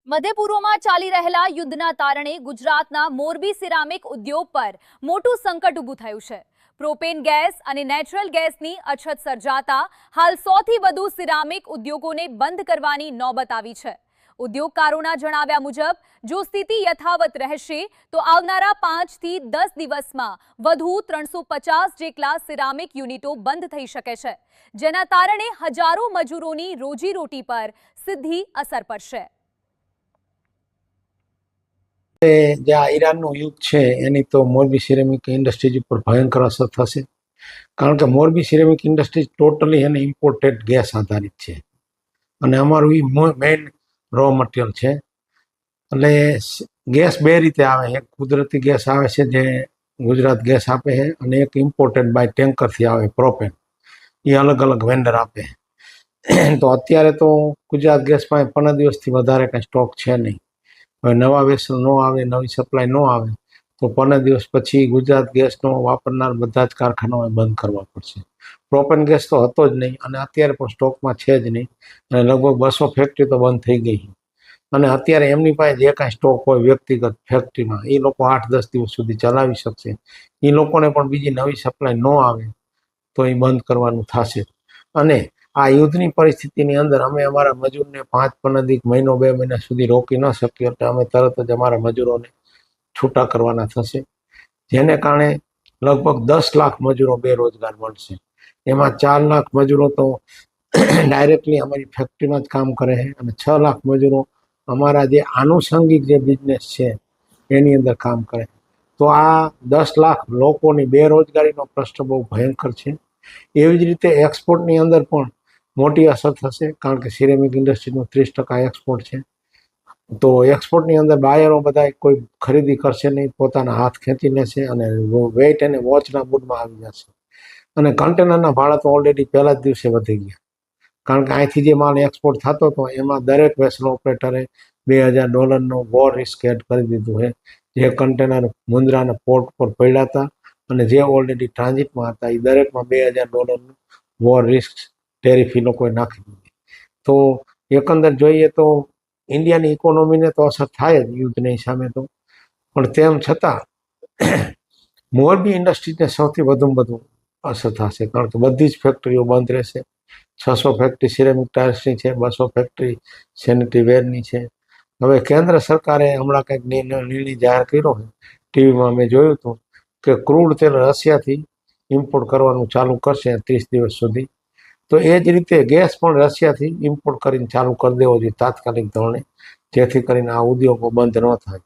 મધ્યપૂર્વમાં ચાલી રહેલા યુદ્ધના કારણે ગુજરાતના મોરબી સિરામિક ઉદ્યોગ પર મોટું સંકટ ઊભું થયું છે। પ્રોપેન ગેસ અને નેચરલ ગેસની અછત સર્જાતા હાલ 100થી વધુ સિરામિક ઉદ્યોગોને બંધ કરવાની નોબત આવી છે। ઉદ્યોગકારોના જણાવ્યા મુજબ જો સ્થિતિ યથાવત રહેશે તો આવનારા 5 થી 10 દિવસમાં વધુ 350 જેટલા સિરામિક યુનિટો બંધ થઈ શકે છે, જેના કારણે હજારો મજૂરોની રોજીરોટી પર સીધી અસર પડશે। જે આ ઈરાનનું યુદ્ધ છે એની તો મોરબી સિરેમિક ઇન્ડસ્ટ્રીઝ ઉપર ભયંકર અસર થશે, કારણ કે મોરબી સિરેમિક ઇન્ડસ્ટ્રીઝ ટોટલી એને ઇમ્પોર્ટેડ ગેસ આધારિત છે અને અમારું એ મેઇન રો મટીરિયલ છે। એટલે ગેસ બે રીતે આવે, એક કુદરતી ગેસ આવે છે જે ગુજરાત ગેસ આપે છે અને એક ઇમ્પોર્ટેડ બાય ટેન્કરથી આવે પ્રોપેન, એ અલગ અલગ વેન્ડર આપે। તો અત્યારે તો ગુજરાત ગેસમાં 15 દિવસથી વધારે કાંઈ સ્ટોક છે નહીં। હવે નવા વેસલ ન આવે, નવી સપ્લાય ન આવે તો 15 દિવસ પછી ગુજરાત ગેસનો વાપરનાર બધા જ કારખાનાઓએ બંધ કરવા પડશે। પ્રોપેન ગેસ તો હતો જ નહીં અને અત્યારે પણ સ્ટોકમાં છે જ નહીં, અને લગભગ 200 ફેક્ટરી તો બંધ થઈ ગઈ છે। અને અત્યારે એમની પાસે જે કાંઈ સ્ટોક હોય વ્યક્તિગત ફેક્ટરીમાં, એ લોકો 8-10 દિવસ સુધી ચલાવી શકશે। એ લોકોને પણ બીજી નવી સપ્લાય ન આવે તો એ બંધ કરવાનું થશે। અને આ યુદ્ધની પરિસ્થિતિની અંદર અમે અમારા મજૂરને 5-15 દિવસ, મહિનો 2 મહિના સુધી રોકી ન શકીએ, એટલે અમે તરત જ અમારા મજૂરોને છૂટા કરવાના થશે, જેને કારણે લગભગ 10 લાખ મજૂરો બેરોજગાર બનશે। એમાં 4 લાખ મજૂરો તો ડાયરેક્ટલી અમારી ફેક્ટરીમાં જ કામ કરે છે અને 6 લાખ મજૂરો અમારા જે આનુષંગિક જે બિઝનેસ છે એની અંદર કામ કરે। તો આ 10 લાખ લોકોની બેરોજગારીનો પ્રશ્ન બહુ ભયંકર છે। એવી જ રીતે એક્સપોર્ટની અંદર પણ મોટી અસર થશે, કારણ કે સિરેમિક ઇન્ડસ્ટ્રીનું 30% એક્સપોર્ટ છે। તો એક્સપોર્ટની અંદર બાયરો બધા કોઈ ખરીદી કરશે નહીં, પોતાના હાથ ખેંચી લેશે અને વેઇટ અને વોચના મૂડમાં આવી જશે। અને કન્ટેનરના ભાડા તો ઓલરેડી પહેલા જ દિવસે વધી ગયા, કારણ કે અહીંથી જે માલ એક્સપોર્ટ થતો હતો એમાં દરેક વેસલ ઓપરેટરે $2000 વોર રિસ્ક એડ કરી દીધું છે। જે કન્ટેનર મુન્દ્રાના પોર્ટ પર પડ્યા હતા અને જે ઓલરેડી ટ્રાન્ઝિટમાં હતા, એ દરેકમાં $2000 વોર રિસ્ક ટેરિફ એ લોકોએ નાખી દીધી। તો એકંદર જોઈએ તો ઇન્ડિયાની ઇકોનોમીને તો અસર થાય જ યુદ્ધની સામે તો, પણ તેમ છતાં મોરબી ઇન્ડસ્ટ્રીને સૌથી વધુ અસર થશે, કારણ કે બધી જ ફેક્ટરીઓ બંધ રહેશે। 600 ફેક્ટરી સિરેમિક ટાયર્સની છે, 200 ફેક્ટરી સેનિટરી વેરની છે। હવે કેન્દ્ર સરકારે હમણાં કંઈક નિર્ણય જાહેર કર્યો છે, ટીવીમાં મેં જોયું હતું કે ક્રૂડ તેલ રશિયાથી ઇમ્પોર્ટ કરવાનું ચાલુ કરશે 30 દિવસ સુધી। તો એ જ રીતે ગેસ પણ રશિયાથી ઇમ્પોર્ટ કરીને ચાલુ કરી દેવો જોઈએ તાત્કાલિક ધોરણે, જેથી કરીને આ ઉદ્યોગો બંધ ન થાય।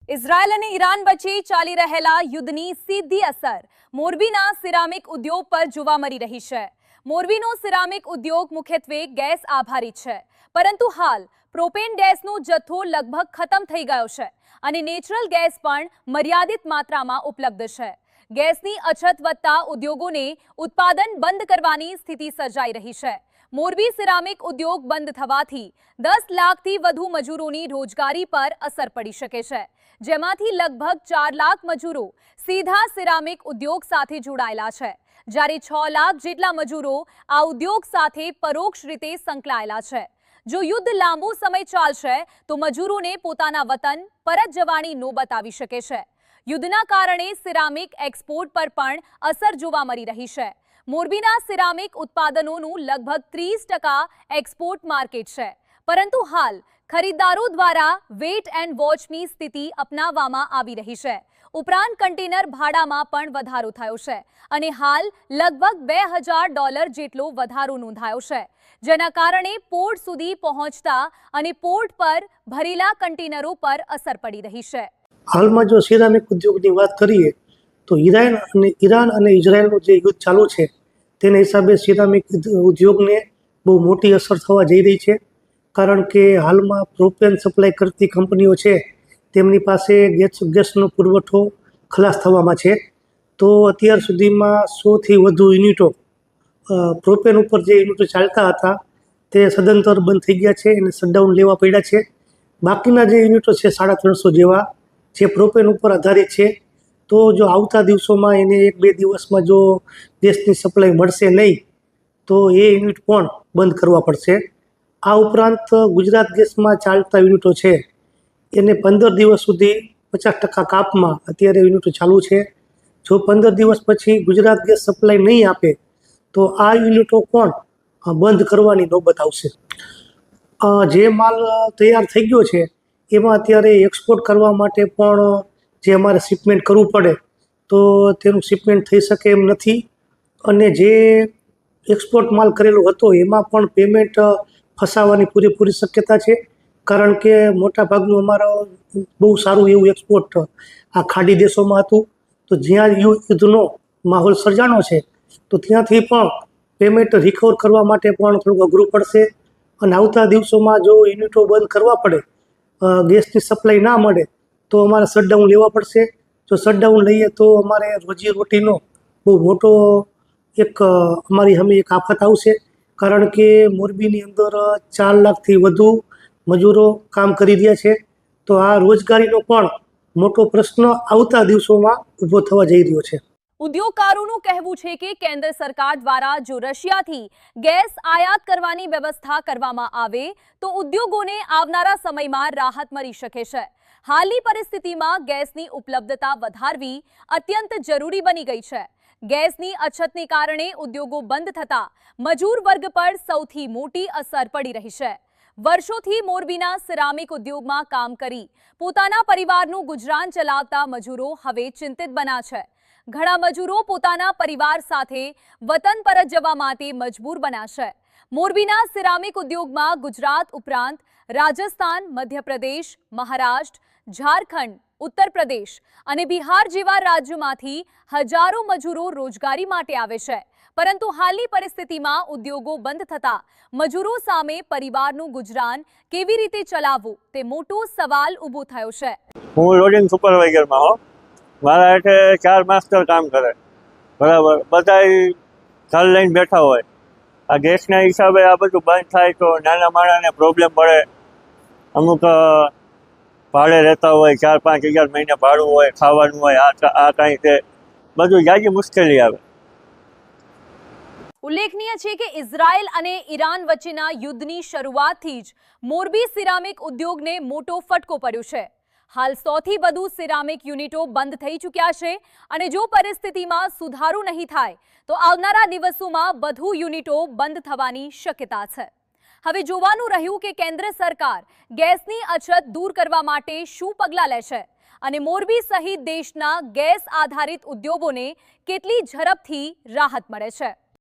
ઇઝરાયલ અને ઈરાન વચ્ચે ચાલી રહેલા યુદ્ધની સીધી અસર મોરબીના સિરામિક ઉદ્યોગ પર જોવા મળી રહી છે। મોરબીનો સિરામિક ઉદ્યોગ મુખ્યત્વે ગેસ આધારિત છે, પરંતુ હાલ પ્રોપેન ગેસનો જથ્થો લગભગ ખતમ થઈ ગયો છે અને નેચરલ ગેસ પણ મર્યાદિત માત્રામાં ઉપલબ્ધ છે। ગેસની અછત વધતા ઉદ્યોગોને ઉત્પાદન બંધ કરવાની સ્થિતિ સર્જાઈ રહી છે। મોરબી સિરામિક ઉદ્યોગ બંધ થવાથી 10 લાખથી વધુ મજૂરોની રોજગારી પર અસર પડી શકે છે, જેમાંથી લગભગ 4 લાખ મજૂરો સીધા સિરામિક ઉદ્યોગ સાથે જોડાયેલા છે, જ્યારે 6 લાખ જેટલા મજૂરો આ ઉદ્યોગ સાથે પરોક્ષ રીતે સંકળાયેલા છે। જો યુદ્ધ લાંબો સમય ચાલશે તો મજૂરોને પોતાના વતન પરત જવાની નોબત આવી શકે છે। યુદ્ધના કારણે સિરામિક એક્સપોર્ટ પર પણ અસર જોવા મળી રહી છે। મોરબીના સિરામિક ઉત્પાદનોનું લગભગ 30% એક્સપોર્ટ માર્કેટ છે, પરંતુ હાલ ખરીદદારો દ્વારા વેઇટ એન્ડ વોચની સ્થિતિ અપનાવવામાં આવી રહી છે। ઉપરાંત કન્ટેનર ભાડામાં પણ વધારો થયો છે અને હાલ લગભગ $2000 જેટલો વધારો નોંધાયો છે, જેના કારણે પોર્ટ સુધી પહોંચતા અને પોર્ટ પર ભરેલા કન્ટેનરો પર અસર પડી રહી છે। હાલમાં જો સિરામિક ઉદ્યોગની વાત કરીએ તો ઈરાન અને ઇઝરાયલનું જે યુદ્ધ ચાલુ છે તેના હિસાબે સિરામિક ઉદ્યોગને બહુ મોટી અસર થવા જઈ રહી છે, કારણ કે હાલમાં પ્રોપેન સપ્લાય કરતી કંપનીઓ છે તેમની પાસે ગેસનો પુરવઠો ખલાસ થવામાં છે। તો અત્યાર સુધીમાં 100થી વધુ યુનિટો પ્રોપેન ઉપર જે યુનિટો ચાલતા હતા તે સદંતર બંધ થઈ ગયા છે અને શટડાઉન લેવા પડ્યા છે। બાકીના જે યુનિટો છે 350 જેવા જે પ્રોપેન ઉપર આધારિત છે, તો જો આવતા દિવસોમાં એને 1-2 દિવસમાં જો ગેસની સપ્લાય મળશે નહીં તો એ યુનિટ પણ બંધ કરવા પડશે। આ ઉપરાંત ગુજરાત ગેસમાં ચાલતા યુનિટો છે એને 15 દિવસ સુધી 50% કાપમાં અત્યારે યુનિટો ચાલુ છે. જો 15 દિવસ પછી ગુજરાત ગેસ સપ્લાય નહીં આપે તો આ યુનિટો પણ બંધ કરવાની નોબત આવશે. જે માલ તૈયાર થઈ ગયો છે એમાં અત્યારે એક્સપોર્ટ કરવા માટે પણ જે અમારે શિપમેન્ટ કરવું પડે તો તેનું શિપમેન્ટ થઈ શકે એમ નથી. અને જે એક્સપોર્ટ માલ કરેલો હતો એમાં પણ પેમેન્ટ ફસાવાની પૂરેપૂરી શક્યતા છે, કારણ કે મોટાભાગનું અમારો બહુ સારું એવું એક્સપોર્ટ આ ખાડી દેશોમાં હતું. તો જ્યાં યુદ્ધનો માહોલ સર્જાનો છે તો ત્યાંથી પણ પેમેન્ટ રિકવર કરવા માટે પણ થોડુંક અઘરું પડશે. અને આવતા દિવસોમાં જો યુનિટો બંધ કરવા પડે, ગેસની સપ્લાય ના મળે તો અમારે શટડાઉન લેવા પડશે. જો શટડાઉન લઈએ તો અમારે રોજીરોટીનો બહુ મોટો અમારી સામે એક આફત આવશે, કારણ કે મોરબીની અંદર 4 લાખથી વધુ મજૂરો કામ કરી રહ્યા છે. તો આ રોજગારીનો પણ મોટો પ્રશ્ન આવતા દિવસોમાં ઊભો થવા જઈ રહ્યો છે. ઉદ્યોગકારોનું કહેવું છે કે કેન્દ્ર સરકાર દ્વારા જો રશિયાથી ગેસ આયાત કરવાની વ્યવસ્થા કરવામાં આવે તો ઉદ્યોગોને આવનારા સમયમાં રાહત મળી શકે છે. હાલની પરિસ્થિતિમાં ગેસની ઉપલબ્ધતા વધારવી અત્યંત જરૂરી બની ગઈ છે. ગેસની અછતને કારણે ઉદ્યોગો બંધ થતા મજૂર વર્ગ પર સૌથી મોટી અસર પડી રહી છે. વર્ષોથી મોરબીના સિરામિક ઉદ્યોગમાં કામ કરી પોતાના પરિવારનું ગુજરાન ચલાવતા મજૂરો હવે ચિંતિત બન્યા છે. ઘણા મજૂરો પોતાના પરિવાર સાથે વતન પરત જવા માટે મજબૂર બન્યા છે. મોરબીના સિરામિક ઉદ્યોગમાં ગુજરાત ઉપરાંત રાજસ્થાન, મધ્યપ્રદેશ, મહારાષ્ટ્ર, ઝારખંડ, ઉત્તર પ્રદેશ અને બિહાર જેવા રાજ્યોમાંથી હજારો મજૂરો રોજગારી માટે આવે છે. પરંતુ હાલની પરિસ્થિતિમાં ઉદ્યોગો બંધ થતા મજૂરો સામે પરિવારનું ગુજરાન કેવી રીતે ચલાવવું તે મોટો સવાલ ઊભો થયો છે. હું લોડિંગ સુપરવાઇઝરમાં હોઉં. મારા હેઠે 4 માસ્ટર કામ કરે, બરાબર. બધા ઘર લઈને બેઠા હોય. આ ગેસના હિસાબે આ બધું બંધ થાય તો નાના માણસને પ્રોબ્લેમ પડે. અમુક ભાડે રહેતા હોય, 4-5 હજાર મહિને ભાડું હોય, ખાવાનું હોય, આ કાંઈ તે બધું જાજી મુશ્કેલી આવે. ઉલ્લેખનીય છે કે ઇઝરાયલ અને ઈરાન વચ્ચેના યુદ્ધની શરૂઆતથી જ મોરબી સિરામિક ઉદ્યોગને મોટો ફટકો પડ્યો છે. હાલ 100થી વધુ સિરામિક યુનિટો બંધ થઈ ચૂક્યા છે અને જો પરિસ્થિતિમાં સુધારો નહીં થાય તો આવનારા દિવસોમાં વધુ યુનિટો બંધ થવાની શક્યતા છે. હવે જોવાનું રહ્યું કે કેન્દ્ર સરકાર ગેસની અછત દૂર કરવા માટે શું પગલાં લે છે અને મોરબી સહિત દેશના ગેસ આધારિત ઉદ્યોગોને કેટલી ઝડપથી રાહત મળે છે.